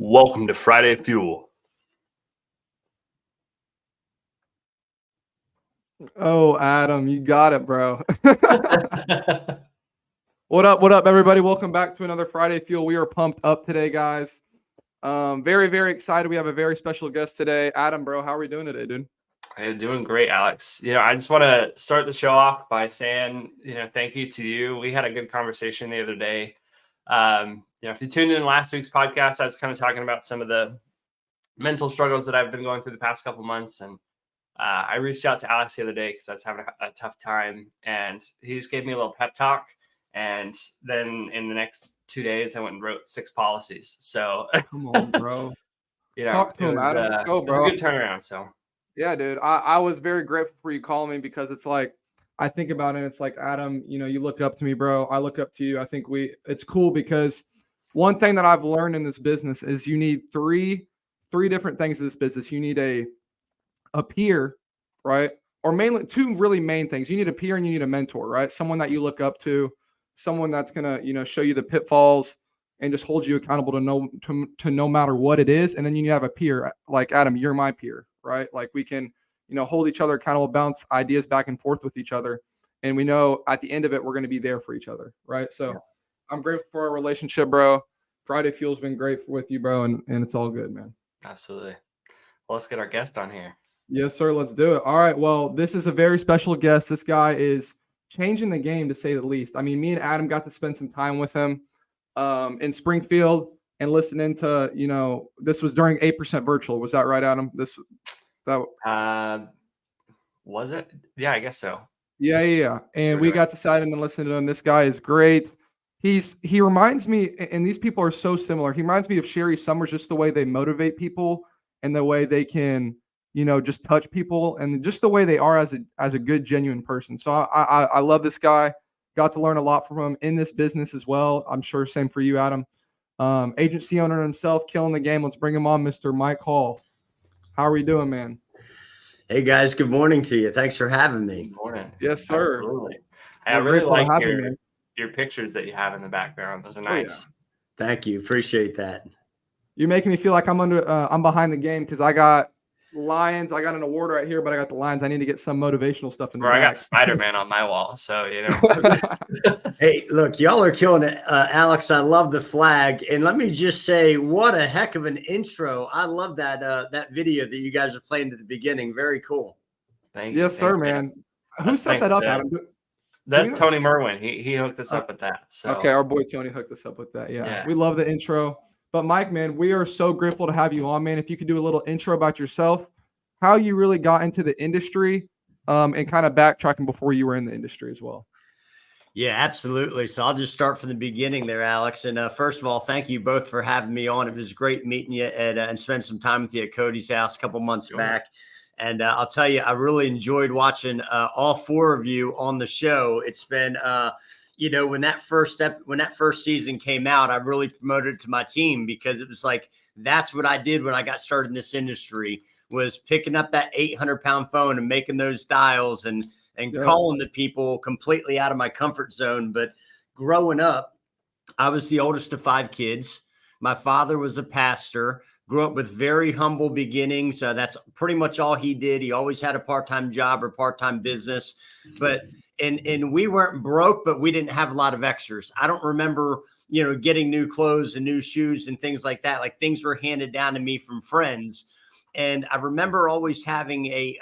Welcome to Friday Fuel. Oh, Adam, you got it, bro. What up, everybody? Welcome back to another Friday Fuel. We are pumped up today, guys. Very, very excited. We have a very special guest today. Adam, bro, how are we doing today, dude? I'm doing great, Alex. I just want to start the show off by saying, thank you to you. We had a good conversation the other day. If you tuned in last week's podcast, I was kind of talking about some of the mental struggles that I've been going through the past couple months. And I reached out to Alex the other day because I was having a tough time. And he just gave me a little pep talk. And then in the next 2 days, I went and wrote 6 policies. So come on, bro. Talk to him, Adam. Let's go, bro. It was a good turnaround. So yeah, dude. I was very grateful for you calling me because it's like I think about it. It's like, Adam, you look up to me, bro. I look up to you. I think it's cool because one thing that I've learned in this business is you need three different things in this business. You need a peer, right? Or mainly 2 really main things. You need a peer and you need a mentor, right? Someone that you look up to, someone that's gonna, show you the pitfalls and just hold you accountable to no matter what it is. And then you need to have a peer like Adam. You're my peer, right? Like we can, hold each other accountable, bounce ideas back and forth with each other, and we know at the end of it we're going to be there for each other, right? So I'm grateful for our relationship, bro. Friday Fuel's been great with you, bro, and it's all good, man. Absolutely. Well, let's get our guest on here. Yes, sir. Let's do it. All right. Well, this is a very special guest. This guy is changing the game, to say the least. I mean, me and Adam got to spend some time with him in Springfield and listening to, this was during 8% virtual. Was that right, Adam? Was it? Yeah, I guess so. Yeah. And we got to sit in and listen to him. This guy is great. He reminds me, and these people are so similar. He reminds me of Sherry Summers, just the way they motivate people and the way they can, just touch people and just the way they are as a good, genuine person. So I love this guy. Got to learn a lot from him in this business as well. I'm sure same for you, Adam. Agency owner himself, killing the game. Let's bring him on, Mr. Mike Hall. How are we doing, man? Hey guys, good morning to you. Thanks for having me. Good morning. Yes, sir. Absolutely. I really like your pictures that you have in the background. Those are nice. Oh, yeah. Thank you. Appreciate that. You're making me feel like I'm behind the game because I got Lions. I got an award right here, but I got the Lions. I need to get some motivational stuff in the back. I got Spider-Man on my wall, so Hey, look, y'all are killing it, Alex. I love the flag, and let me just say, what a heck of an intro! I love that video that you guys are playing at the beginning. Very cool. Thank you. Yes, sir, man. Who set that up, Adam? That's Tony Merwin. He hooked us up with that. So. Okay, our boy Tony hooked us up with that. Yeah, we love the intro. But Mike, man, we are so grateful to have you on, man. If you could do a little intro about yourself, how you really got into the industry, and kind of backtracking before you were in the industry as well. Yeah, absolutely. So I'll just start from the beginning there, Alex. And first of all, thank you both for having me on. It was great meeting you and spend some time with you at Cody's house a couple months back. And I'll tell you, I really enjoyed watching all 4 of you on the show. It's been when that first season came out, I really promoted it to my team because it was like, that's what I did when I got started in this industry, was picking up that 800-pound phone and making those dials and calling the people completely out of my comfort zone. But growing up, I was the oldest of 5 kids. My father was a pastor, grew up with very humble beginnings. That's pretty much all he did. He always had a part-time job or part-time business, but and we weren't broke, but we didn't have a lot of extras. I don't remember, getting new clothes and new shoes and things like that. Like, things were handed down to me from friends. And I remember always having a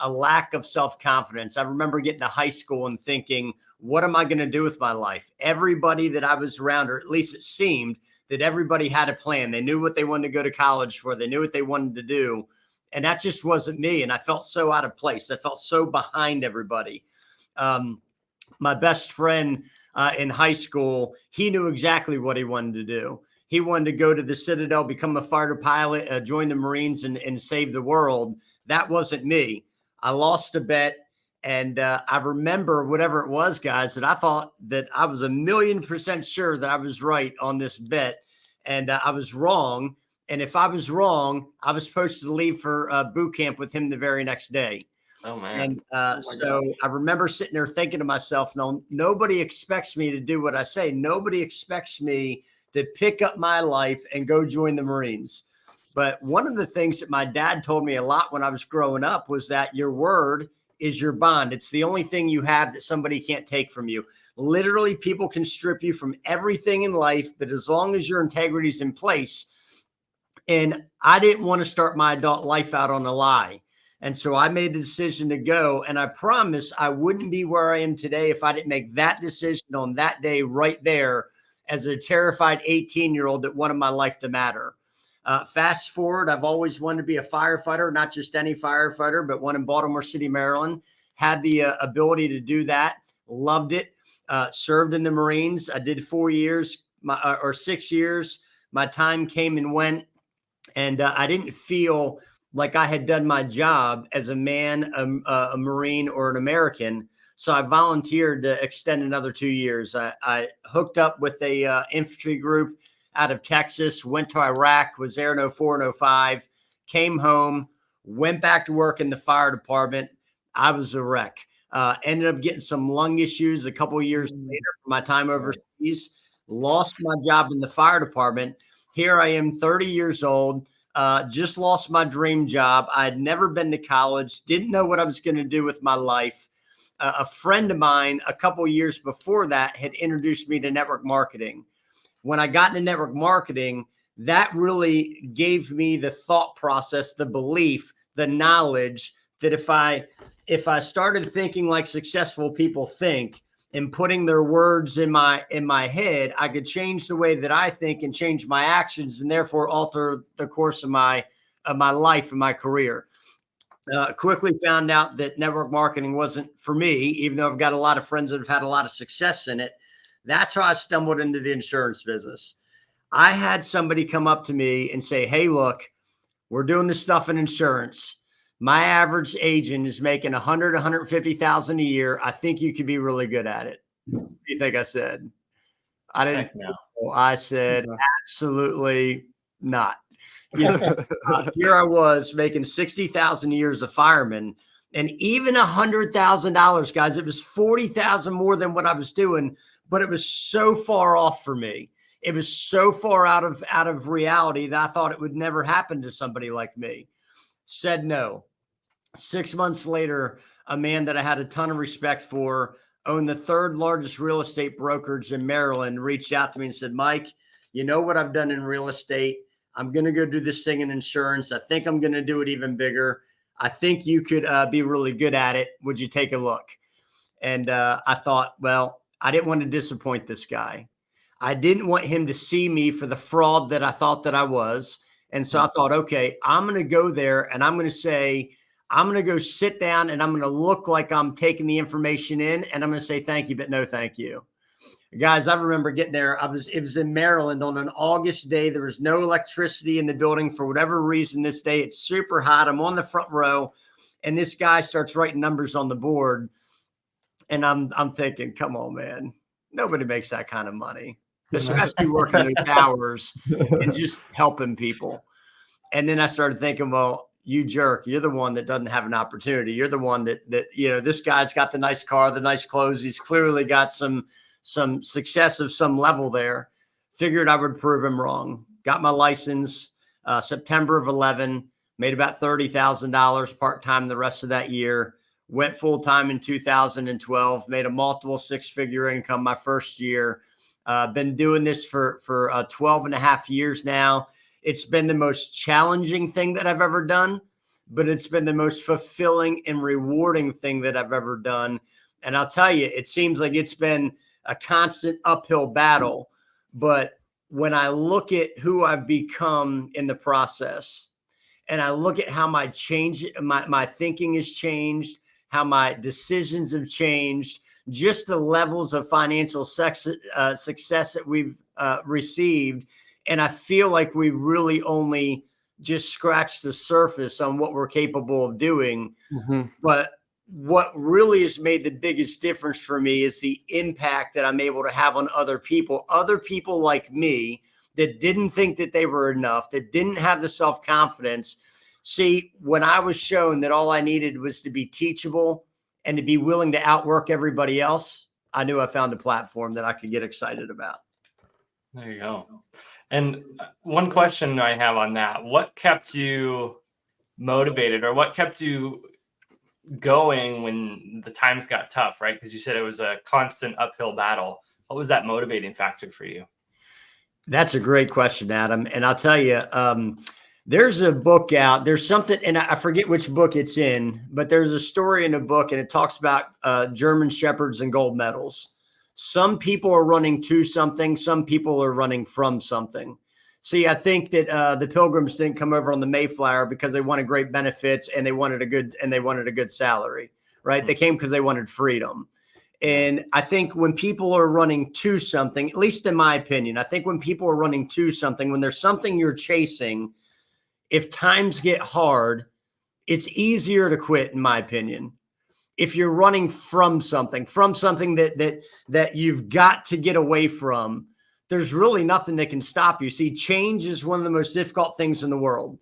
a lack of self-confidence. I remember getting to high school and thinking, what am I going to do with my life? Everybody that I was around, or at least it seemed that everybody had a plan. They knew what they wanted to go to college for. They knew what they wanted to do. And that just wasn't me. And I felt so out of place. I felt so behind everybody. My best friend in high school, he knew exactly what he wanted to do. He wanted to go to the Citadel, become a fighter pilot, join the Marines and save the world. That wasn't me. I lost a bet. And I remember whatever it was, guys, that I thought that I was 1,000,000% sure that I was right on this bet. And I was wrong. And if I was wrong, I was supposed to leave for boot camp with him the very next day. Oh, man. And God. I remember sitting there thinking to myself, no, nobody expects me to do what I say. Nobody expects me to pick up my life and go join the Marines. But one of the things that my dad told me a lot when I was growing up was that your word is your bond. It's the only thing you have that somebody can't take from you. Literally, people can strip you from everything in life, but as long as your integrity is in place. And I didn't want to start my adult life out on a lie. And so I made the decision to go. And I promise I wouldn't be where I am today if I didn't make that decision on that day right there as a terrified 18-year-old that wanted my life to matter. Fast forward, I've always wanted to be a firefighter, not just any firefighter, but one in Baltimore City, Maryland. Had the ability to do that. Loved it. Served in the Marines. I did 4 years or 6 years. My time came and went. And I didn't feel like I had done my job as a man, a Marine, or an American. So I volunteered to extend another 2 years. I hooked up with a infantry group out of Texas, went to Iraq, was there in 04 and 05, came home, went back to work in the fire department. I was a wreck. Ended up getting some lung issues a couple of years later for my time overseas. Lost my job in the fire department. Here I am, 30 years old, just lost my dream job. I had never been to college, didn't know what I was going to do with my life. A friend of mine a couple of years before that had introduced me to network marketing. When I got into network marketing, that really gave me the thought process, the belief, the knowledge that if I started thinking like successful people think and putting their words in my head, I could change the way that I think and change my actions and therefore alter the course of my life and my career. Quickly found out that network marketing wasn't for me, even though I've got a lot of friends that have had a lot of success in it. That's how I stumbled into the insurance business. I had somebody come up to me and say, hey, look, we're doing this stuff in insurance. My average agent is making $100,000, $150,000 a year. I think you could be really good at it. What do you think I said? I didn't know. I said, absolutely not. Here I was making $60,000 a year as a fireman, and even $100,000, guys. It was $40,000 more than what I was doing, but it was so far off for me. It was so far out of reality that I thought it would never happen to somebody like me. Said no. 6 months later, a man that I had a ton of respect for, owned the third largest real estate brokerage in Maryland, reached out to me and said, Mike, you know what I've done in real estate? I'm going to go do this thing in insurance. I think I'm going to do it even bigger. I think you could be really good at it. Would you take a look? And I thought, well, I didn't want to disappoint this guy. I didn't want him to see me for the fraud that I thought that I was. And so I thought, okay, I'm going to go there and I'm going to say, I'm going to go sit down and I'm going to look like I'm taking the information in and I'm going to say, thank you, but no, thank you. Guys, I remember getting there. It was in Maryland on an August day. There was no electricity in the building for whatever reason this day. It's super hot. I'm on the front row and this guy starts writing numbers on the board. And I'm thinking, come on, man, nobody makes that kind of money, especially working those hours and just helping people. And then I started thinking, well, you jerk, you're the one that doesn't have an opportunity. You're the one that, this guy's got the nice car, the nice clothes. He's clearly got some success of some level there. Figured I would prove him wrong. Got my license September of 11, made about $30,000 part-time the rest of that year. Went full-time in 2012, made a multiple six-figure income my first year. Been doing this for 12 and a half years now. It's been the most challenging thing that I've ever done, but it's been the most fulfilling and rewarding thing that I've ever done. And I'll tell you, it seems like it's been a constant uphill battle. But when I look at who I've become in the process, and I look at how my thinking has changed, how my decisions have changed, just the levels of financial success that we've received. And I feel like we've really only just scratched the surface on what we're capable of doing. But what really has made the biggest difference for me is the impact that I'm able to have on other people like me that didn't think that they were enough, that didn't have the self-confidence. See, when I was shown that all I needed was to be teachable and to be willing to outwork everybody else, I knew I found a platform that I could get excited about. There you go. And one question I have on that, what kept you motivated, or what kept you going when the times got tough, right? Because you said it was a constant uphill battle. What was that motivating factor for you? That's a great question, Adam. And I'll tell you, there's a book out. There's something, and I forget which book it's in, but there's a story in a book, and it talks about German shepherds and gold medals. Some people are running to something. Some people are running from something. See, I think that the Pilgrims didn't come over on the Mayflower because they wanted great benefits and they wanted a good salary, right? They came because they wanted freedom. And I think when people are running to something, at least in my opinion, I think when people are running to something, when there's something you're chasing, if times get hard, it's easier to quit, in my opinion. If you're running from something that you've got to get away from, there's really nothing that can stop you. See, change is one of the most difficult things in the world.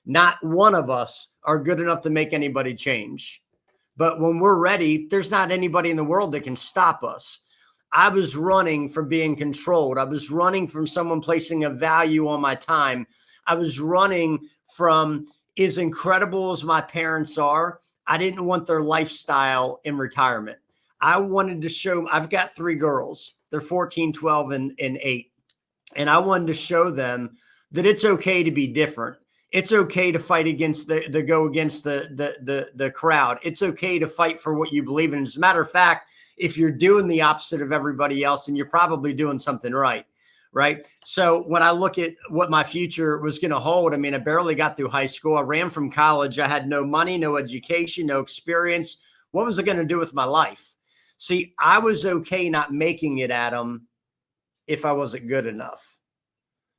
Not one of us are good enough to make anybody change. But when we're ready, there's not anybody in the world that can stop us. I was running from being controlled. I was running from someone placing a value on my time. I was running from, as incredible as my parents are, I didn't want their lifestyle in retirement. I wanted to show, I've got 3 girls. They're 14, 12, and 8. And I wanted to show them that it's okay to be different. It's okay to fight against the crowd. It's okay to fight for what you believe in. As a matter of fact, if you're doing the opposite of everybody else, then you're probably doing something right. Right. So when I look at what my future was going to hold, I mean, I barely got through high school. I ran from college. I had no money, no education, no experience. What was I going to do with my life? See, I was okay not making it, Adam, if I wasn't good enough.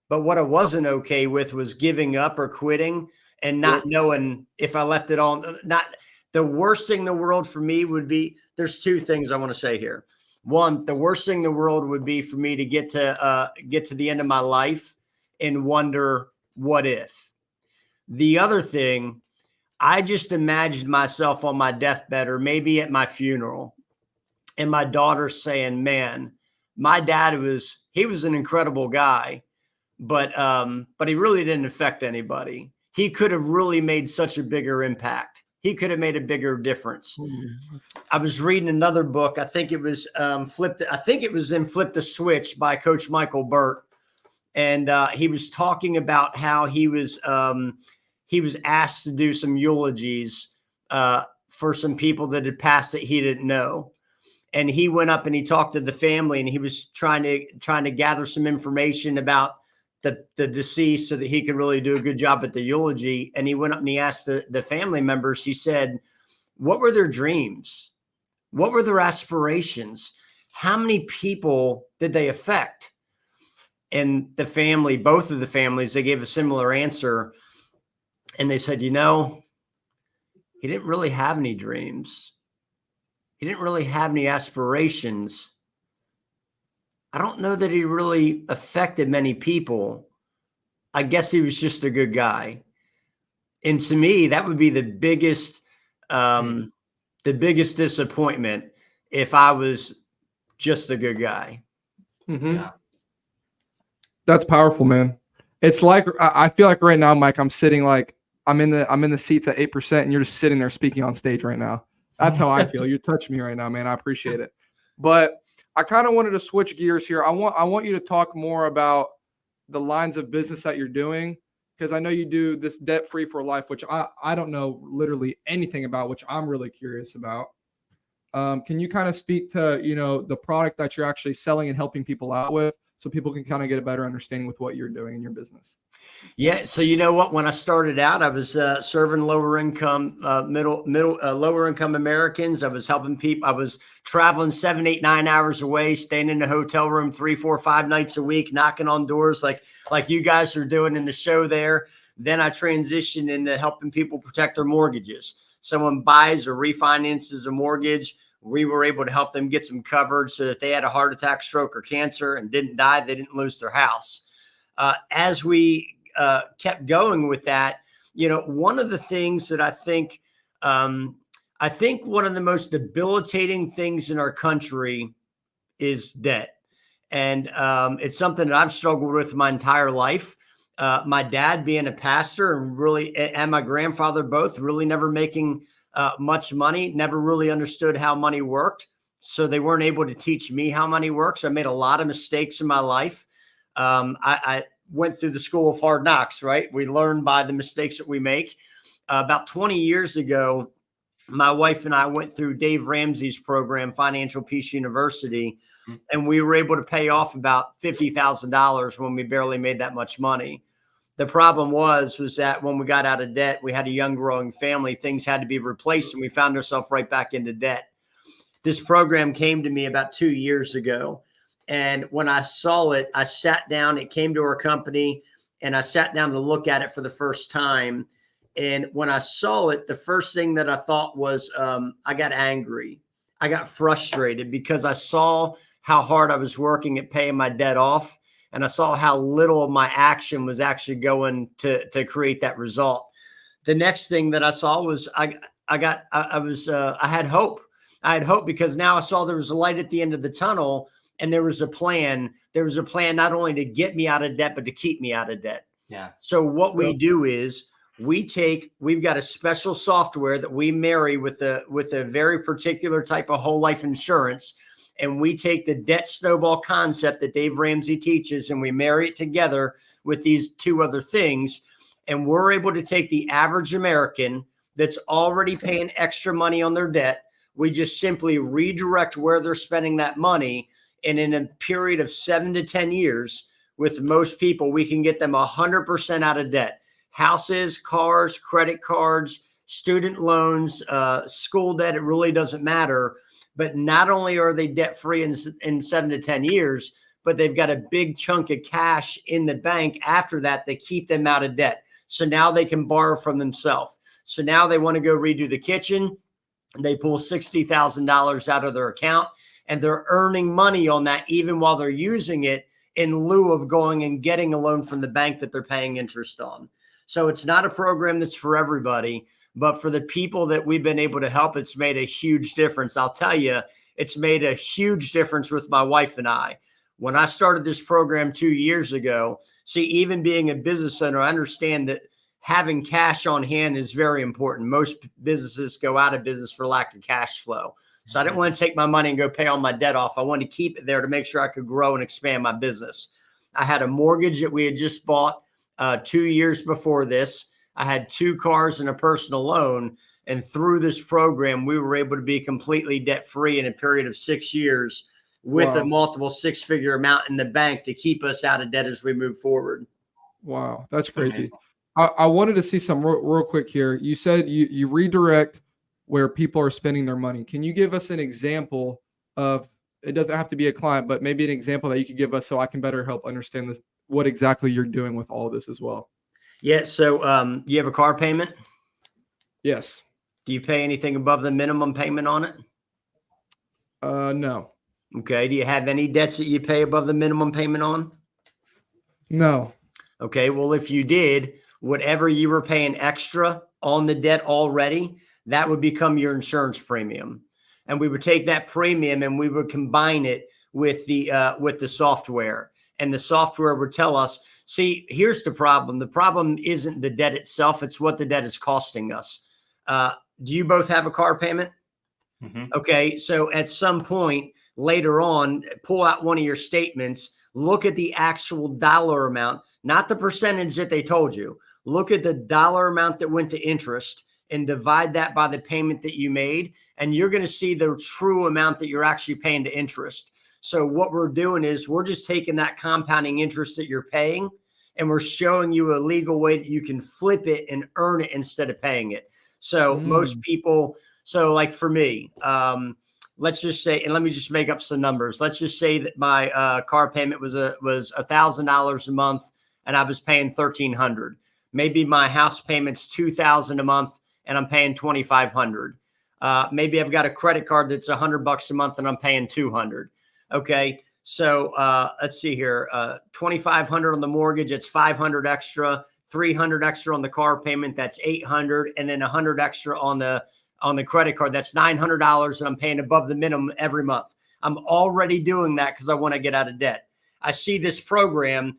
But what I wasn't okay with was giving up or quitting and not knowing if I left it all. Not the worst thing in the world for me would be, there's 2 things I want to say here. One, the worst thing in the world would be for me to get to the end of my life and wonder what if. The other thing, I just imagined myself on my deathbed or maybe at my funeral, and my daughter saying, "Man, my dad was an incredible guy, but he really didn't affect anybody. He could have really made such a bigger impact. He could have made a bigger difference." I was reading another book. I think it was Flip the Switch by Coach Michael Burt. And he was talking about how he was asked to do some eulogies for some people that had passed that he didn't know. And he went up and he talked to the family, and he was trying to gather some information about the deceased so that he could really do a good job at the eulogy. And he went up and he asked the family members, he said, what were their dreams? What were their aspirations? How many people did they affect? And the family, both of the families, they gave a similar answer. And they said, he didn't really have any dreams. He didn't really have any aspirations. I don't know that he really affected many people. I guess he was just a good guy. And to me, that would be the biggest disappointment if I was just a good guy. Mm-hmm. Yeah. That's powerful, man. It's like, I feel like right now, Mike, I'm sitting like I'm in the seats at 8%, and you're just sitting there speaking on stage right now. That's how I feel. You touch me right now, man. I appreciate it. But I kind of wanted to switch gears here. I want you to talk more about the lines of business that you're doing, because I know you do this debt free for life, which I don't know literally anything about, which I'm really curious about. Can you kind of speak to, the product that you're actually selling and helping people out with, so people can kind of get a better understanding with what you're doing in your business? Yeah. So you know what? When I started out, I was serving lower income, lower income Americans. I was helping people. I was traveling 7, 8, 9 hours away, staying in a hotel room 3, 4, 5 nights a week, knocking on doors like you guys are doing in the show there. Then I transitioned into helping people protect their mortgages. Someone buys or refinances a mortgage, we were able to help them get some coverage so that they had a heart attack, stroke, or cancer and didn't die, they didn't lose their house. As we kept going with that, one of the things that I think one of the most debilitating things in our country is debt. And it's something that I've struggled with my entire life. My dad being a pastor and my grandfather both really never making much money, never really understood how money worked. So they weren't able to teach me how money works. I made a lot of mistakes in my life. I went through the school of hard knocks, right? We learn by the mistakes that we make. About 20 years ago, my wife and I went through Dave Ramsey's program, Financial Peace University, and we were able to pay off about $50,000 when we barely made that much money. The problem was that when we got out of debt, we had a young growing family, things had to be replaced, and we found ourselves right back into debt. This program came to me about 2 years ago. And when I saw it, I sat down, it came to our company, and I sat down to look at it for the first time. And when I saw it, the first thing that I thought was, I got angry. I got frustrated because I saw how hard I was working at paying my debt off. And I saw how little of my action was actually going to create that result. The next thing that I saw was I had hope. I had hope because now I saw there was a light at the end of the tunnel, and there was a plan. There was a plan not only to get me out of debt, but to keep me out of debt. Yeah. So what we do is we've got a special software that we marry with a very particular type of whole life insurance. And we take the debt snowball concept that Dave Ramsey teaches, and we marry it together with these two other things. And we're able to take the average American that's already paying extra money on their debt. We just simply redirect where they're spending that money. And in a period of 7 to 10 years, with most people, we can get them 100% out of debt. Houses, cars, credit cards, student loans, school debt, it really doesn't matter. But not only are they debt-free in 7 to 10 years, but they've got a big chunk of cash in the bank after that keep them out of debt. So now they can borrow from themselves. So now they want to go redo the kitchen. They pull $60,000 out of their account, and they're earning money on that even while they're using it in lieu of going and getting a loan from the bank that they're paying interest on. So it's not a program that's for everybody, but for the people that we've been able to help, it's made a huge difference. I'll tell you, it's made a huge difference with my wife and I. When I started this program 2 years ago, see, even being a business owner, I understand that having cash on hand is very important. Most businesses go out of business for lack of cash flow. So I didn't want to take my money and go pay all my debt off. I wanted to keep it there to make sure I could grow and expand my business. I had a mortgage that we had just bought 2 years before this. I had 2 cars and a personal loan. And through this program, we were able to be completely debt-free in a period of 6 years with a multiple 6-figure amount in the bank to keep us out of debt as we move forward. Wow, that's crazy. I wanted to see some real quick here. You said you redirect where people are spending their money. Can you give us an example of, it doesn't have to be a client, but maybe an example that you could give us so I can better help understand this, what exactly you're doing with all of this as well? Yeah. So you have a car payment? Yes. Do you pay anything above the minimum payment on it? No. Okay. Do you have any debts that you pay above the minimum payment on? No. Okay. Well, if you did, whatever you were paying extra on the debt already, that would become your insurance premium. And we would take that premium and we would combine it with the software. And the software would tell us, see, here's the problem. The problem isn't the debt itself. It's what the debt is costing us. Do you both have a car payment? Okay. So at some point later on, pull out one of your statements, look at the actual dollar amount, not the percentage that they told you. Look at the dollar amount that went to interest and divide that by the payment that you made. And you're going to see the true amount that you're actually paying to interest. So what we're doing is we're just taking that compounding interest that you're paying, and we're showing you a legal way that you can flip it and earn it instead of paying it. So most people, so like for me, let's just say, and let me just make up some numbers. Let's just say that my car payment was $1,000 a month, and I was paying $1,300. Maybe my house payment's $2,000 a month, and I'm paying $2,500. Maybe I've got a credit card that's $100 a month, and I'm paying $200. Okay, so let's see here. $2,500 on the mortgage, it's $500 extra. $300 extra on the car payment, that's $800, and then $100 extra on the credit card, that's $900, and I'm paying above the minimum every month. I'm already doing that because I want to get out of debt. I see this program,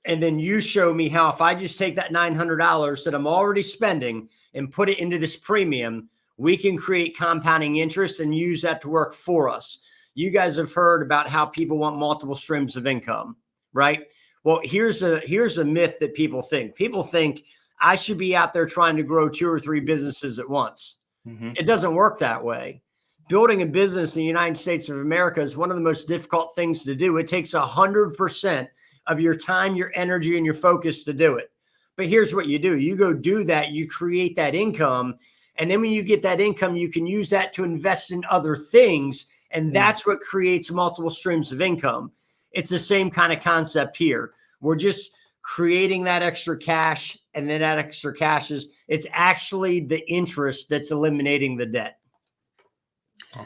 and then you show me how if I just take that $900 that I'm already spending and put it into this premium, we can create compounding interest and use that to work for us. You guys have heard about how people want multiple streams of income, right? Well, here's a myth that people think. People think I should be out there trying to grow 2 or 3 businesses at once. It doesn't work that way. Building a business in the United States of America is one of the most difficult things to do. It takes 100% of your time, your energy, and your focus to do it. But here's what you do. You go do that. You create that income. And then when you get that income, you can use that to invest in other things. And that's what creates multiple streams of income. It's the same kind of concept here. We're just creating that extra cash, and then that extra cash it's actually the interest that's eliminating the debt.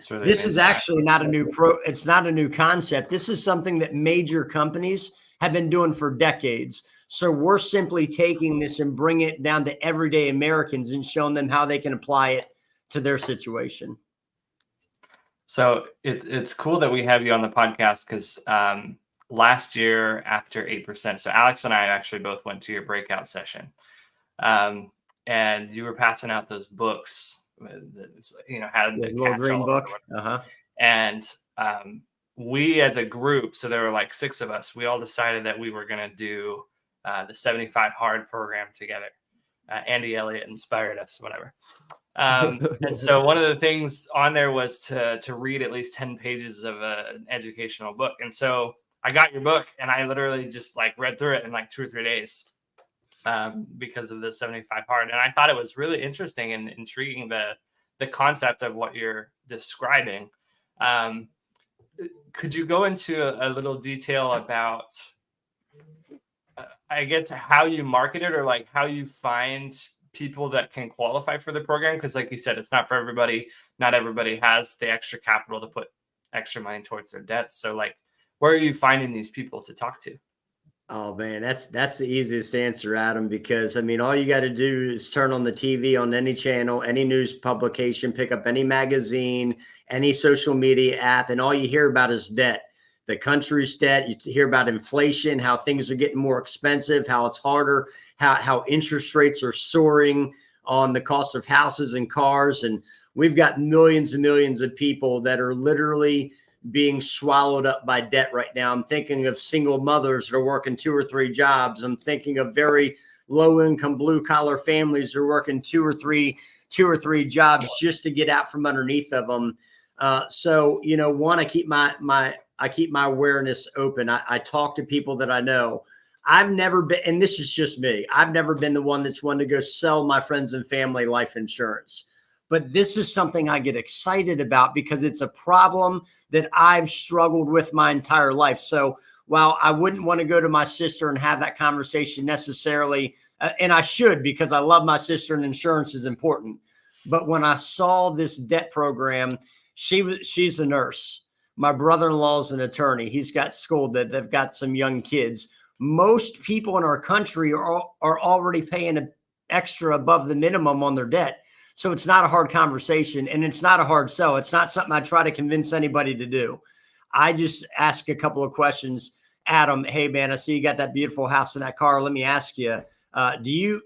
This is actually not a new it's not a new concept. This is something that major companies have been doing for decades. So we're simply taking this and bringing it down to everyday Americans and showing them how they can apply it to their situation. So it's cool that we have you on the podcast because last year after 8%, so Alex and I actually both went to your breakout session, and you were passing out those books, had the little green book. And we as a group, so there were like 6 of us, we all decided that we were going to do the 75 Hard program together. Andy Elliott inspired us, whatever. And so one of the things on there was to read at least 10 pages of an educational book. And so I got your book and I literally just like read through it in like 2 or 3 days because of the 75 Hard. And I thought it was really interesting and intriguing, the concept of what you're describing. Could you go into a little detail about, I guess, how you market it, or like how you find people that can qualify for the program? Because like you said, it's not for everybody. Not everybody has the extra capital to put extra money towards their debts. So like, where are you finding these people to talk to? Oh man, that's the easiest answer, Adam, because I mean, all you got to do is turn on the TV on any channel, any news publication, pick up any magazine, any social media app, and all you hear about is debt. The country's debt. You hear about inflation, how things are getting more expensive, how it's harder, how interest rates are soaring on the cost of houses and cars. And we've got millions and millions of people that are literally being swallowed up by debt right now. I'm thinking of single mothers that are working 2 or 3 jobs. I'm thinking of very low income blue collar families that are working 2 or 3 jobs just to get out from underneath of them. So, one, I keep my awareness open. I talk to people that I know. I've never been, and this is just me, I've never been the one that's one to go sell my friends and family life insurance. But this is something I get excited about because it's a problem that I've struggled with my entire life. So while I wouldn't want to go to my sister and have that conversation necessarily, and I should because I love my sister and insurance is important. But when I saw this debt program, she's a nurse. My brother-in-law is an attorney. He's got school that they've got some young kids. Most people in our country are already paying an extra above the minimum on their debt. So it's not a hard conversation and it's not a hard sell. It's not something I try to convince anybody to do. I just ask a couple of questions. Adam, hey man, I see you got that beautiful house and that car. Let me ask you, do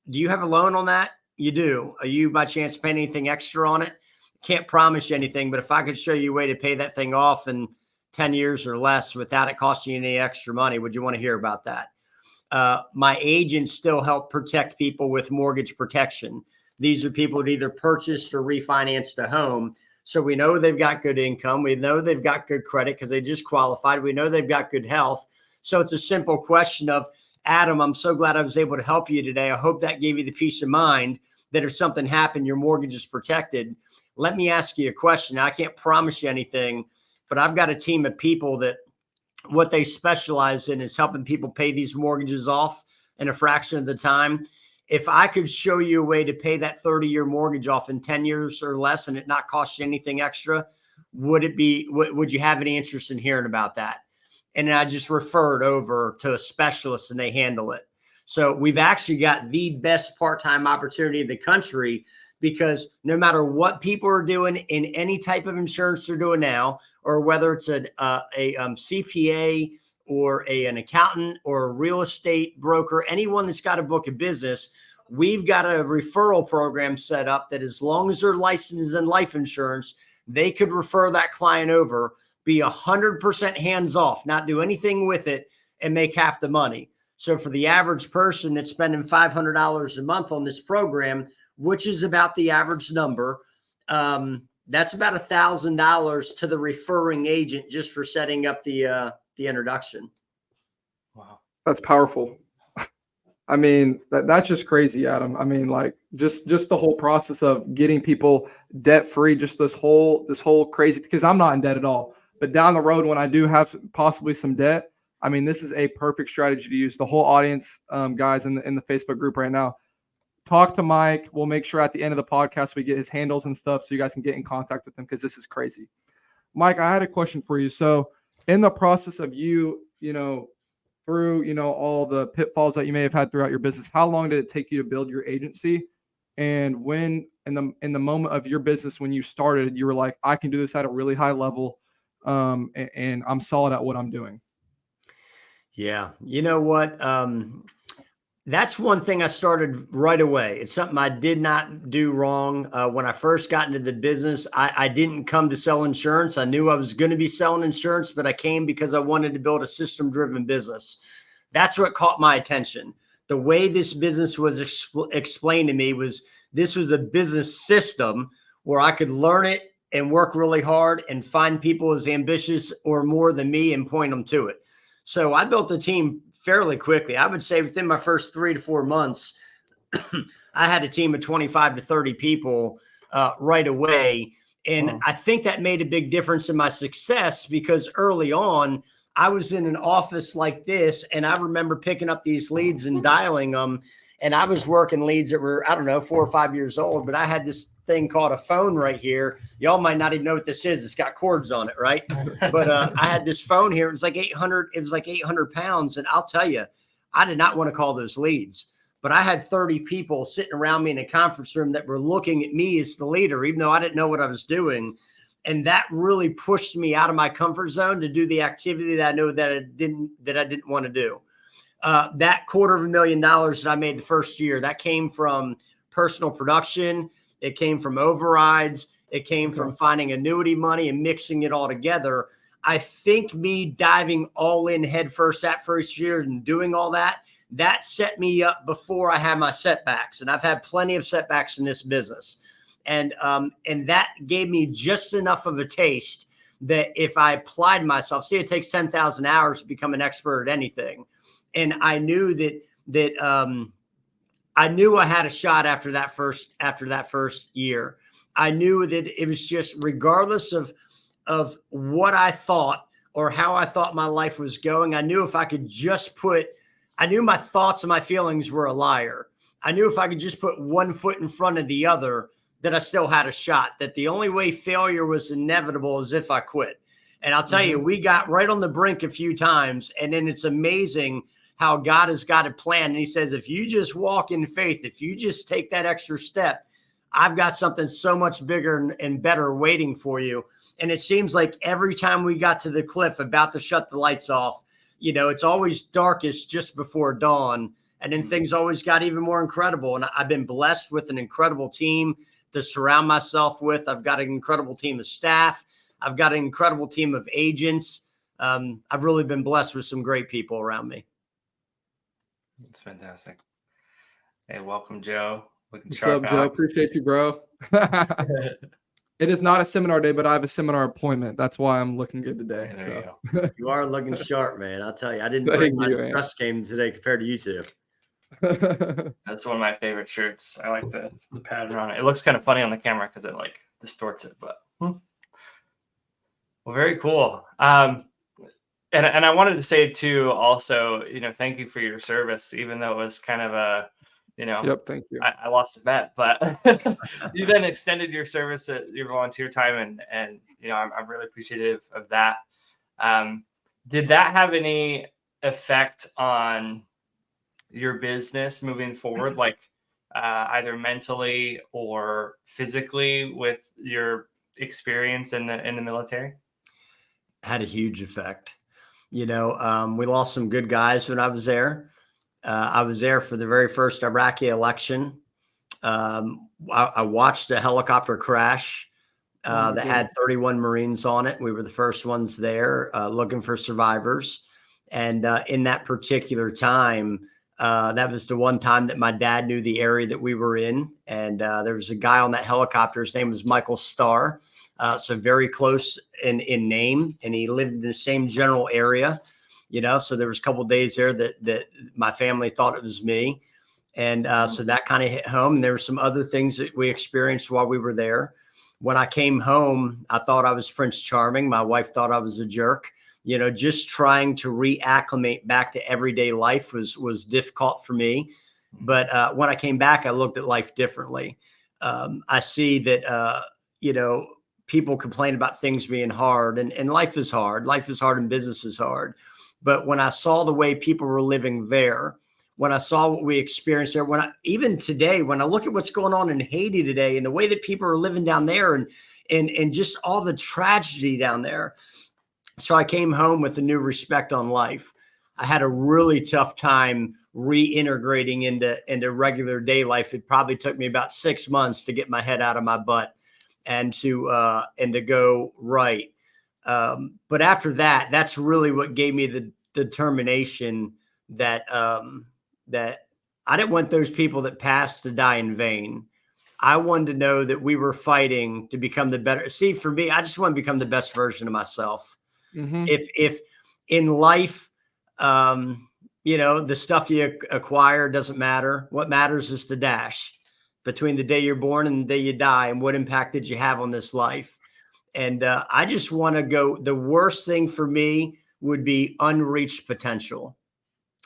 you have a loan on that? You do. Are you by chance paying anything extra on it? can't promise you anything, but if I could show you a way to pay that thing off in 10 years or less without it costing you any extra money, would you want to hear about that? My agents still help protect people with mortgage protection. These are people that either purchased or refinanced a home. So we know they've got good income. We know they've got good credit because they just qualified. We know they've got good health. So it's a simple question of, Adam, I'm so glad I was able to help you today. I hope that gave you the peace of mind that if something happened, your mortgage is protected. Let me ask you a question. Now, I can't promise you anything, but I've got a team of people that what they specialize in is helping people pay these mortgages off in a fraction of the time. If I could show you a way to pay that 30-year mortgage off in 10 years or less and it not cost you anything extra, would you have any interest in hearing about that? And I just referred over to a specialist and they handle it. So we've actually got the best part-time opportunity in the country, because no matter what people are doing in any type of insurance they're doing now, or whether it's a CPA or an accountant or a real estate broker, anyone that's got a book of business, we've got a referral program set up that as long as they're licensed in life insurance, they could refer that client over, be 100% hands off, not do anything with it, and make half the money. So for the average person that's spending $500 a month on this program, which is about the average number, that's about $1,000 to the referring agent just for setting up the introduction. Wow, that's powerful. I mean, that's just crazy, Adam. I mean, like just the whole process of getting people debt free, just this whole crazy, because I'm not in debt at all. But down the road, when I do have possibly some debt, I mean, this is a perfect strategy to use. The whole audience, guys, in the Facebook group right now, talk to Mike. We'll make sure at the end of the podcast we get his handles and stuff so you guys can get in contact with him, because this is crazy. Mike, I had a question for you. So in the process of you through, all the pitfalls that you may have had throughout your business, how long did it take you to build your agency? And when in the moment of your business, when you started, you were like, I can do this at a really high level, and I'm solid at what I'm doing? Yeah. You know what? That's one thing I started right away. It's something I did not do wrong. When I first got into the business, I didn't come to sell insurance. I knew I was going to be selling insurance, but I came because I wanted to build a system-driven business. That's what caught my attention. The way this business was explained to me was this was a business system where I could learn it and work really hard and find people as ambitious or more than me and point them to it. So I built a team fairly quickly. I would say within my first 3 to 4 months, I had a team of 25 to 30 people right away. And wow. I think that made a big difference in my success, because early on, I was in an office like this, and I remember picking up these leads and dialing them. And I was working leads that were, 4 or 5 years old, but I had this thing called a phone right here. Y'all might not even know what this is. It's got cords on it, right? But I had this phone here. It was like 800 pounds. And I'll tell you, I did not want to call those leads, but I had 30 people sitting around me in a conference room that were looking at me as the leader, even though I didn't know what I was doing. And that really pushed me out of my comfort zone to do the activity that I knew that I didn't want to do. That $250,000 that I made the first year, that came from personal production. It came from overrides. It came from finding annuity money and mixing it all together. I think me diving all in head first that first year and doing all that set me up before I had my setbacks. And I've had plenty of setbacks in this business. And that gave me just enough of a taste that if I applied myself, it takes 10,000 hours to become an expert at anything. And I knew that I knew I had a shot after that first year. I knew that it was just, regardless of what I thought or how I thought my life was going, I knew if I could just I knew my thoughts and my feelings were a liar. I knew if I could just put one foot in front of the other, that I still had a shot, that the only way failure was inevitable is if I quit. And I'll tell you, we got right on the brink a few times. And then it's amazing how God has got a plan. And he says, if you just walk in faith, if you just take that extra step, I've got something so much bigger and better waiting for you. And it seems like every time we got to the cliff about to shut the lights off, it's always darkest just before dawn. And then things always got even more incredible. And I've been blessed with an incredible team to surround myself with. I've got an incredible team of staff. I've got an incredible team of agents. I've really been blessed with some great people around me. That's fantastic. Hey, welcome, Joe. Looking What's sharp, up, Joe? Alex. Appreciate you, bro. It is not a seminar day, but I have a seminar appointment. That's why I'm looking good today. There So. you go. You are looking sharp, man. I'll tell you, I didn't Thank bring my you, man. dress game today compared to you two. That's one of my favorite shirts. I like the pattern on it. It looks kind of funny on the camera because it like distorts it, but well, very cool. And I wanted to say too, also, thank you for your service, even though it was kind of a, Yep. Thank you. I lost a bet, but you then extended your service at your volunteer time, and I'm really appreciative of that. Did that have any effect on your business moving forward, like either mentally or physically with your experience in the military? Had a huge effect. We lost some good guys when I was there. I was there for the very first Iraqi election. I watched a helicopter crash that had 31 Marines on it. We were the first ones there looking for survivors. And in that particular time, that was the one time that my dad knew the area that we were in. And there was a guy on that helicopter. His name was Michael Starr. So very close in name. And he lived in the same general area. So there was a couple of days there that my family thought it was me. And so that kind of hit home. And there were some other things that we experienced while we were there. When I came home, I thought I was Prince Charming. My wife thought I was a jerk. Just trying to reacclimate back to everyday life was difficult for me. But when I came back, I looked at life differently. I see that, people complain about things being hard, and life is hard. Life is hard and business is hard. But when I saw the way people were living there, when I saw what we experienced there, even today, when I look at what's going on in Haiti today and the way that people are living down there and just all the tragedy down there. So I came home with a new respect on life. I had a really tough time reintegrating into regular day life. It probably took me about 6 months to get my head out of my butt and to go right. But after that, that's really what gave me the determination that I didn't want those people that passed to die in vain. I wanted to know that we were fighting to become the better. See, for me, I just want to become the best version of myself. Mm-hmm. If in life, the stuff you acquire doesn't matter. What matters is the dash between the day you're born and the day you die, and what impact did you have on this life? And I just want to go. The worst thing for me would be unreached potential.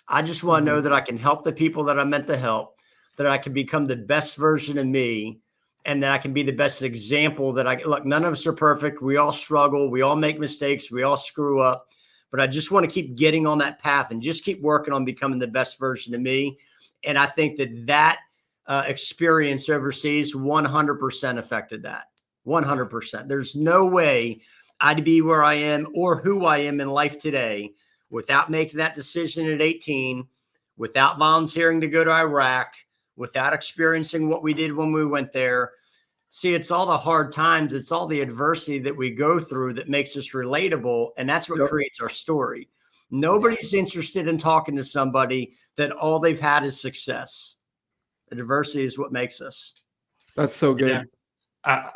I just want to know that I can help the people that I'm meant to help, that I can become the best version of me, and that I can be the best example look, none of us are perfect. We all struggle. We all make mistakes. We all screw up. But I just want to keep getting on that path and just keep working on becoming the best version of me. And I think that experience overseas 100% affected that. 100%. There's no way I'd be where I am or who I am in life today without making that decision at 18, without volunteering to go to Iraq, without experiencing what we did when we went there. See, it's all the hard times. It's all the adversity that we go through that makes us relatable. And that's what creates our story. Nobody's interested in talking to somebody that all they've had is success. The diversity is what makes us. That's so good. Yeah.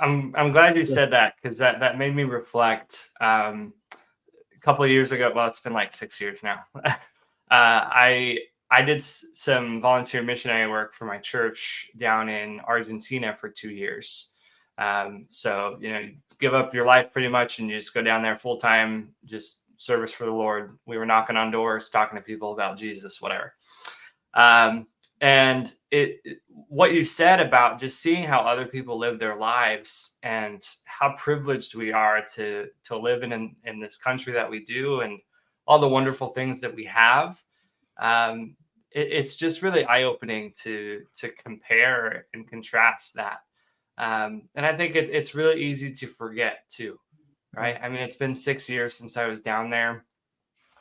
I'm glad you said that, because that made me reflect. A couple of years ago, well, it's been like 6 years now. I did some volunteer missionary work for my church down in Argentina for 2 years. So, you give up your life pretty much and you just go down there full time, just service for the Lord. We were knocking on doors, talking to people about Jesus, whatever. And what you said about just seeing how other people live their lives and how privileged we are to live in this country that we do, and all the wonderful things that we have. It's just really eye-opening to compare and contrast that. And I think it's really easy to forget too, right? I mean, it's been 6 years since I was down there,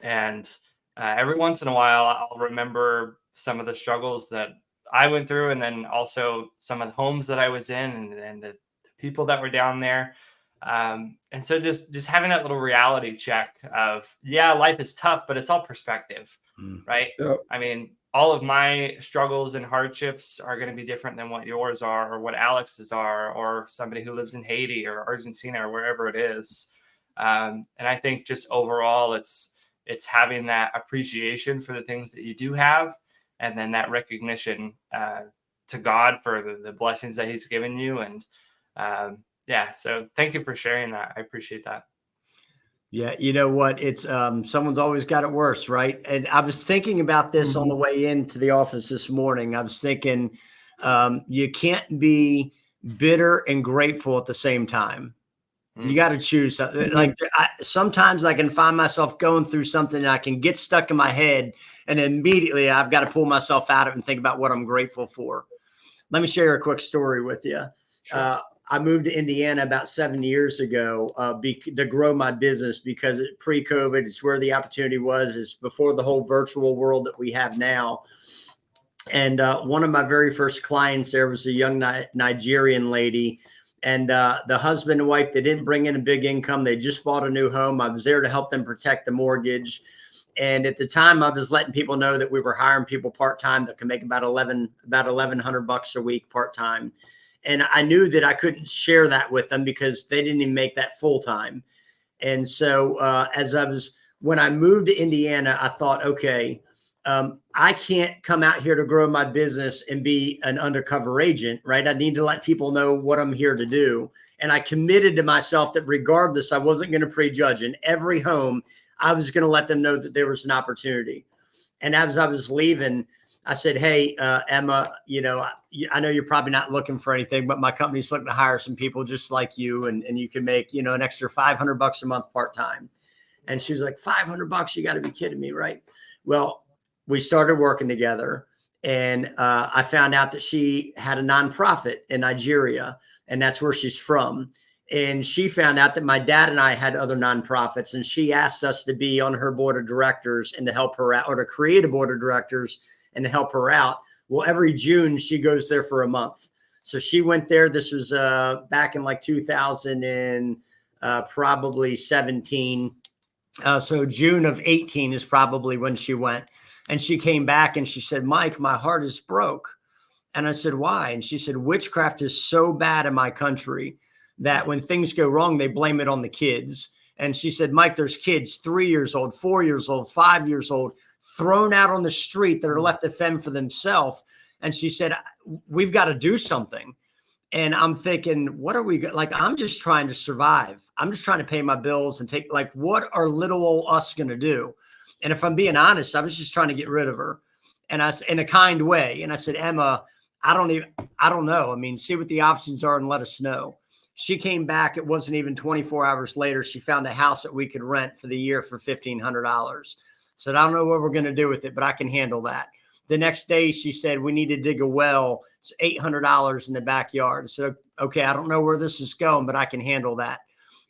and every once in a while I'll remember some of the struggles that I went through, and then also some of the homes that I was in, and the people that were down there. And so just having that little reality check of, yeah, life is tough, but it's all perspective, right? Yep. I mean, all of my struggles and hardships are going to be different than what yours are, or what Alex's are, or somebody who lives in Haiti or Argentina or wherever it is. And I think just overall, it's having that appreciation for the things that you do have, and then that recognition to God for the blessings that He's given you. And yeah, so thank you for sharing that. I appreciate that. Yeah, you know what? It's someone's always got it worse, right? And I was thinking about this on the way into the office this morning. I was thinking you can't be bitter and grateful at the same time. You got to choose something. Like sometimes I can find myself going through something and I can get stuck in my head, and immediately I've got to pull myself out of it and think about what I'm grateful for. Let me share a quick story with you. Sure. I moved to Indiana about 7 years ago to grow my business, because pre-COVID, it's where the opportunity was. It's before the whole virtual world that we have now. And one of my very first clients there was a young Nigerian lady. And the husband and wife, they didn't bring in a big income. They just bought a new home. I was there to help them protect the mortgage. And at the time, I was letting people know that we were hiring people part-time that could make about $1,100 a week part-time. And I knew that I couldn't share that with them because they didn't even make that full-time. And so when I moved to Indiana, I thought, okay, I can't come out here to grow my business and be an undercover agent, right? I need to let people know what I'm here to do. And I committed to myself that regardless, I wasn't going to prejudge. In every home, I was going to let them know that there was an opportunity. And as I was leaving, I said, hey, Emma, I know you're probably not looking for anything, but my company's looking to hire some people just like you. And you can make, an extra $500 a month part-time. And she was like, $500? You got to be kidding me, right? Well, we started working together, and I found out that she had a nonprofit in Nigeria, and that's where she's from. And she found out that my dad and I had other nonprofits, and she asked us to be on her board of directors and to help her out, or to create a board of directors and to help her out. Well, every June she goes there for a month. So she went there. This was back in like 2000 and probably 17. So June of 18 is probably when she went. And she came back and she said, Mike, my heart is broke. And I said, why? And she said, witchcraft is so bad in my country that when things go wrong, they blame it on the kids. And she said, Mike, there's kids 3 years old, 4 years old, 5 years old, thrown out on the street that are left to fend for themselves. And she said, we've got to do something. And I'm thinking, what are we like? I'm just trying to survive. I'm just trying to pay my bills and what are little old us going to do? And if I'm being honest, I was just trying to get rid of her, and I in a kind way. And I said, Emma, I don't know. I mean, see what the options are and let us know. She came back. It wasn't even 24 hours later. She found a house that we could rent for the year for $1,500. Said, I don't know what we're going to do with it, but I can handle that. The next day she said, we need to dig a well. It's $800 in the backyard. I said, okay, I don't know where this is going, but I can handle that.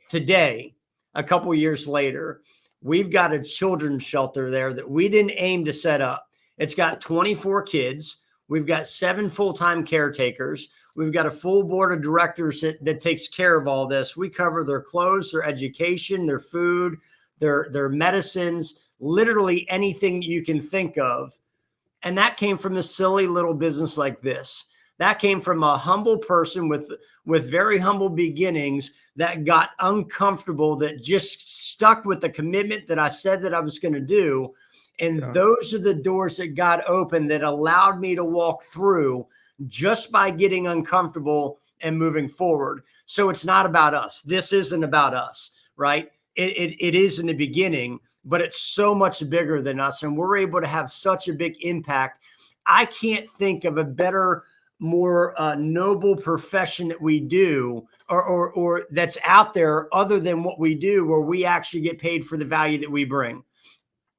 Today, a couple years later, we've got a children's shelter there that we didn't aim to set up. It's got 24 kids. We've got 7 full-time caretakers. We've got a full board of directors that takes care of all this. We cover their clothes, their education, their food, their medicines, literally anything you can think of. And that came from a silly little business like this. That came from a humble person with very humble beginnings that got uncomfortable, that just stuck with the commitment that I said that I was going to do. And those are the doors that God opened that allowed me to walk through just by getting uncomfortable and moving forward. So it's not about us. This isn't about us, right? It is in the beginning, but it's so much bigger than us. And we're able to have such a big impact. I can't think of a better, more noble profession that we do or that's out there other than what we do, where we actually get paid for the value that we bring.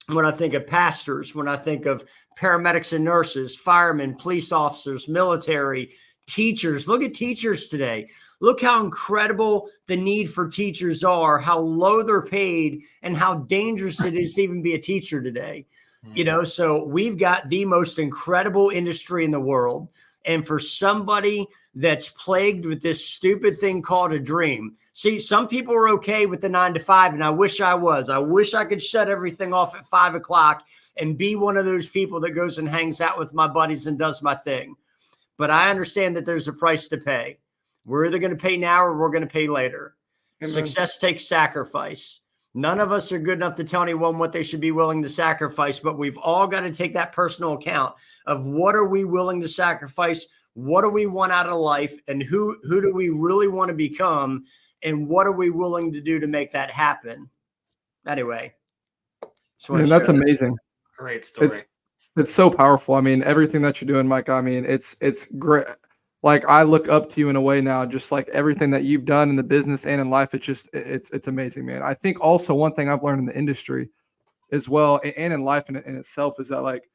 When I think of pastors, when I think of paramedics and nurses, firemen, police officers, military, teachers, look at teachers today. Look how incredible the need for teachers are, how low they're paid, and how dangerous it is to even be a teacher today. You know, so we've got the most incredible industry in the world. And for somebody that's plagued with this stupid thing called a dream, see, some people are okay with the 9 to 5, and I wish I was. I wish I could shut everything off at 5 o'clock and be one of those people that goes and hangs out with my buddies and does my thing. But I understand that there's a price to pay. We're either going to pay now or we're going to pay later. Amen. Success takes sacrifice. None of us are good enough to tell anyone what they should be willing to sacrifice, but we've all got to take that personal account of what are we willing to sacrifice? What do we want out of life? And who do we really want to become? And what are we willing to do to make that happen? Anyway. Man, that's amazing. Great story. It's so powerful. I mean, everything that you're doing, Mike, I mean, it's great. Like, I look up to you in a way now, just like everything that you've done in the business and in life. It's amazing, man. I think also one thing I've learned in the industry as well, and in life in itself, is that like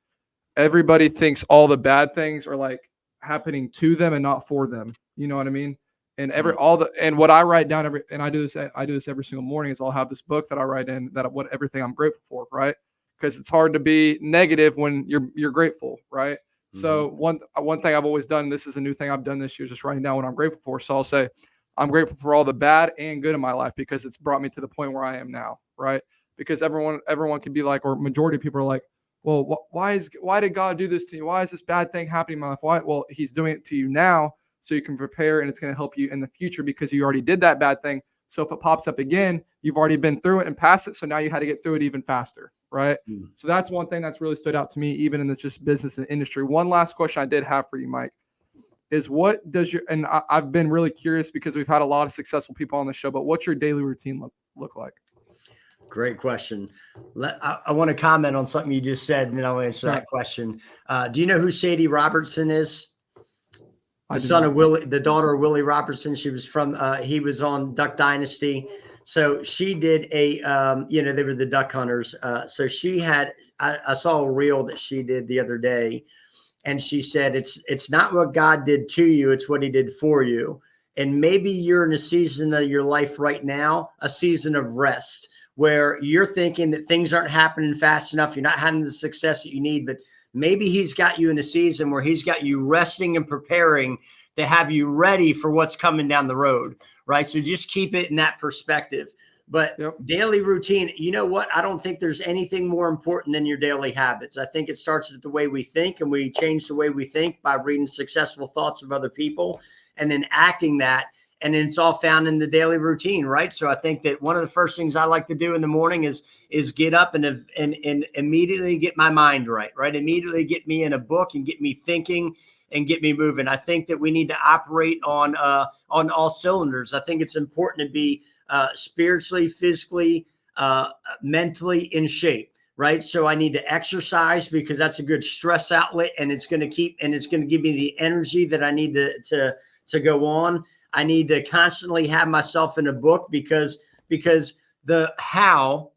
everybody thinks all the bad things are like happening to them and not for them. You know what I mean? And and what I write down and I do this every single morning is I'll have this book that I write in everything I'm grateful for, right? Because it's hard to be negative when you're grateful, right? So one thing I've always done, this is a new thing I've done this year, just writing down what I'm grateful for. So I'll say, I'm grateful for all the bad and good in my life because it's brought me to the point where I am now, right? Because everyone can be like, or majority of people are like, well, why did God do this to you? Why is this bad thing happening in my life? Why? Well, he's doing it to you now so you can prepare, and it's going to help you in the future because you already did that bad thing. So if it pops up again, you've already been through it and past it. So now you had to get through it even faster. Right. So that's one thing that's really stood out to me, even in the just business and industry. One last question I did have for you, Mike, is what does and I've been really curious because we've had a lot of successful people on the show, but what's your daily routine look like? Great question. I want to comment on something you just said, and then I'll answer that question. Do you know who Sadie Robertson is? The daughter of Willie Robertson. She was he was on Duck Dynasty. So she did they were the duck hunters. So she had, I saw a reel that she did the other day, and she said, it's not what God did to you, it's what he did for you. And maybe you're in a season of your life right now, a season of rest, where you're thinking that things aren't happening fast enough. You're not having the success that you need, but maybe he's got you in a season where he's got you resting and preparing to have you ready for what's coming down the road, right? So just keep it in that perspective. But daily routine, you know what? I don't think there's anything more important than your daily habits. I think it starts with the way we think, and we change the way we think by reading successful thoughts of other people and then acting that. And then it's all found in the daily routine, right? So I think that one of the first things I like to do in the morning is get up and immediately get my mind right? Immediately get me in a book and get me thinking and get me moving. I think that we need to operate on all cylinders. I think it's important to be spiritually, physically, mentally in shape, right? So I need to exercise because that's a good stress outlet, and it's going to give me the energy that I need to go on. I need to constantly have myself in a book because the how,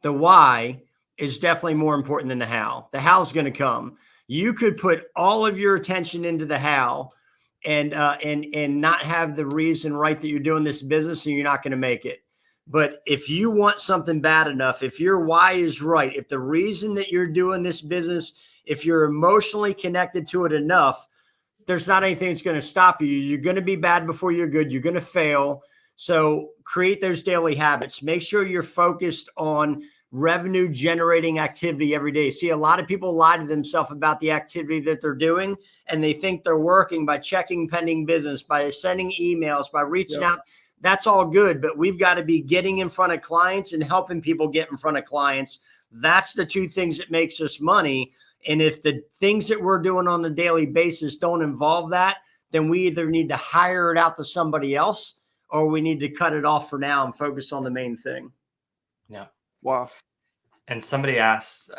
the why is definitely more important than the how. The how is going to come. You could put all of your attention into the how and not have the reason right that you're doing this business, and you're not going to make it. But if you want something bad enough, if your why is right, if the reason that you're doing this business, if you're emotionally connected to it enough, there's not anything that's going to stop you. You're going to be bad before you're good. You're going to fail. So create those daily habits. Make sure you're focused on revenue generating activity every day. See, a lot of people lie to themselves about the activity that they're doing, and they think they're working by checking pending business, by sending emails, by reaching out. That's all good, but we've got to be getting in front of clients and helping people get in front of clients. That's the two things that makes us money. And if the things that we're doing on a daily basis don't involve that, then we either need to hire it out to somebody else, or we need to cut it off for now and focus on the main thing. Yeah. Wow. And somebody asked,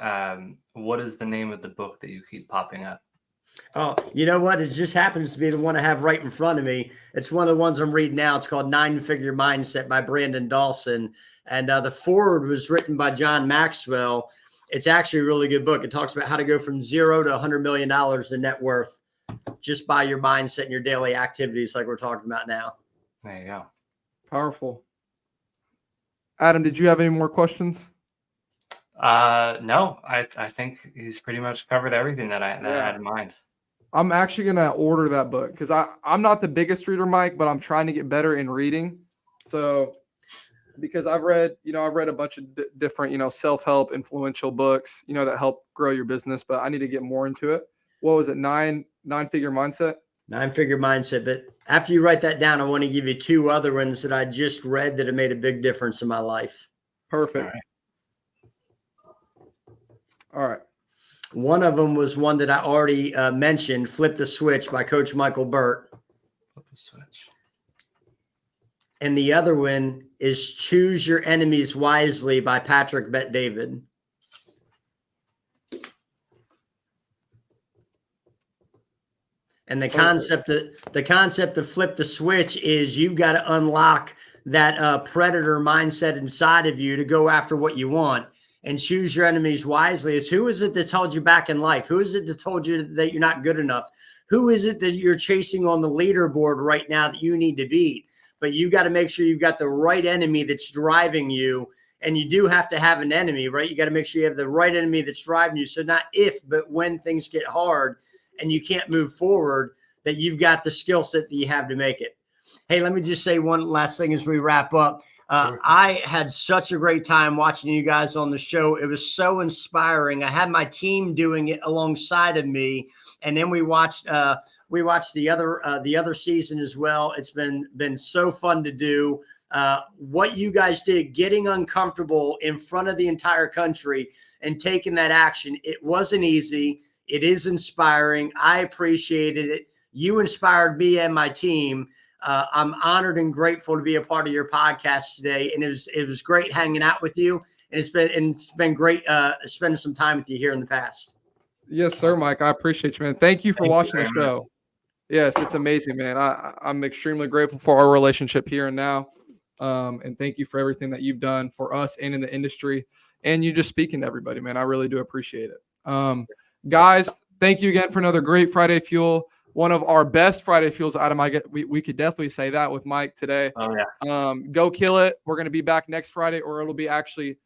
what is the name of the book that you keep popping up? Oh, you know what? It just happens to be the one I have right in front of me. It's one of the ones I'm reading now. It's called 9-Figure Mindset by Brandon Dawson. And the foreword was written by John Maxwell. It's actually a really good book. It talks about how to go from $0 to $100 million in net worth just by your mindset and your daily activities like we're talking about now. There you go. Powerful. Adam, did you have any more questions? No, I think he's pretty much covered everything that I had in mind. I'm actually gonna order that book because I'm not the biggest reader, Mike, but I'm trying to get better in reading. So because I've read a bunch of different, self-help influential books, that help grow your business, but I need to get more into it. What was it? Nine-figure mindset? 9-figure mindset. But after you write that down, I want to give you 2 other ones that I just read that have made a big difference in my life. Perfect. All right. One of them was one that I already mentioned, Flip the Switch by Coach Michael Burt. Flip the Switch. And the other one is Choose Your Enemies Wisely by Patrick Bet-David. And the concept of flip the switch is you've got to unlock that predator mindset inside of you to go after what you want. And choose your enemies wisely is who is it that's held you back in life? Who is it that told you that you're not good enough? Who is it that you're chasing on the leaderboard right now that you need to beat? But you got to make sure you've got the right enemy that's driving you. And you do have to have an enemy, right? You got to make sure you have the right enemy that's driving you. So not if, but when things get hard and you can't move forward, that you've got the skill set that you have to make it. Hey, let me just say one last thing as we wrap up. Sure. I had such a great time watching you guys on the show. It was so inspiring. I had my team doing it alongside of me, and then we watched the other season as well. It's been so fun to do. What you guys did, getting uncomfortable in front of the entire country and taking that action. It wasn't easy. It is inspiring. I appreciated it. You inspired me and my team. I'm honored and grateful to be a part of your podcast today. And it was great hanging out with you. And it's been great spending some time with you here in the past. Yes, sir, Mike. I appreciate you, man. Thank you for watching the show. Yes, it's amazing, man. I'm extremely grateful for our relationship here and now. And thank you for everything that you've done for us and in the industry. And you just speaking to everybody, man. I really do appreciate it. Guys, thank you again for another great Friday Fuel. One of our best Friday Fuels out of my we could definitely say that with Mike today. Oh, yeah. Go kill it. We're going to be back next Friday, or it'll be actually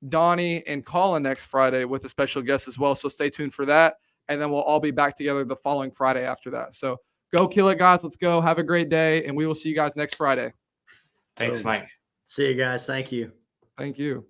Donnie and Collin next Friday with a special guest as well. So stay tuned for that. And then we'll all be back together the following Friday after that. So go kill it, guys. Let's go. Have a great day. And we will see you guys next Friday. Thanks, Mike. See you guys. Thank you. Thank you.